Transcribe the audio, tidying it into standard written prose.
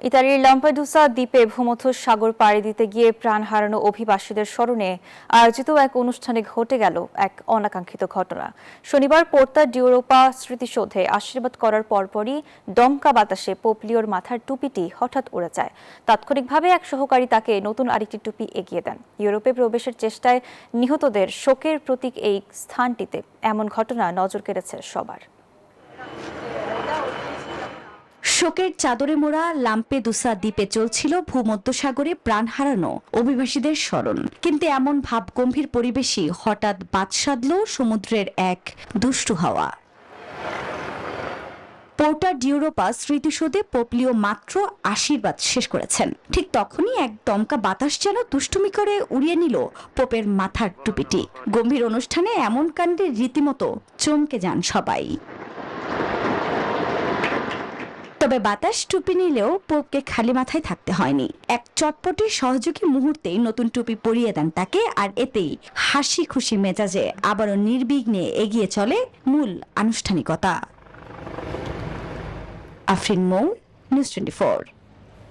ইতালির লাম্পেডুসা দ্বীপে ভূমধ্য সাগর পাড়ি দিতে গিয়ে প্রাণ হারানো অভিবাসীদের স্মরণে আয়োজিত এক অনুষ্ঠানে ঘটে গেল এক অনাকাঙ্ক্ষিত ঘটনা। শনিবার পোর্তা ডিউরোপা স্মৃতিসৌধে আশীর্বাদ করার পরপরই দমকা বাতাসে পোপ লিওর মাথার টুপিটি হঠাৎ উড়ে যায়। তাৎক্ষণিকভাবে এক সহকারী তাকে নতুন আরেকটি টুপি এগিয়ে দেন। ইউরোপে প্রবেশের চেষ্টায় নিহতদের শোকের প্রতীক এই স্থানটিতে এমন ঘটনা নজর কেড়েছে সবার। শোকের চাদরে মোড়া লাম্পেদুসা দ্বীপে চলছিল ভূমধ্যসাগরে প্রাণ হারানো অভিবাসীদের স্মরণ। কিন্তু এমন ভাবগম্ভীর পরিবেশই হঠাৎ বাদ সাধল সমুদ্রের এক দুষ্টু হাওয়া। পোর্টা ডিউরোপা স্মৃতিসৌধে পোপ লিও মাত্র আশীর্বাদ শেষ করেছেন, ঠিক তখনই এক দমকা বাতাস যেন দুষ্টুমি করে উড়িয়ে নিল পোপের মাথার টুপিটি। গম্ভীর অনুষ্ঠানে এমন কাণ্ডে রীতিমতো চমকে যান সবাই। তবে বাতাস টুপি নিলেও পোপকে খালি মাথায় থাকতে হয়নি। এক চটপটে সহযোগী মুহূর্তেই নতুন টুপি পরিয়ে দেন তাকে, আর এতেই হাসি খুশি মেজাজে আবারও নির্বিঘ্নে এগিয়ে চলে মূল আনুষ্ঠানিকতা। আফরিন মৌ, নিউজ 24।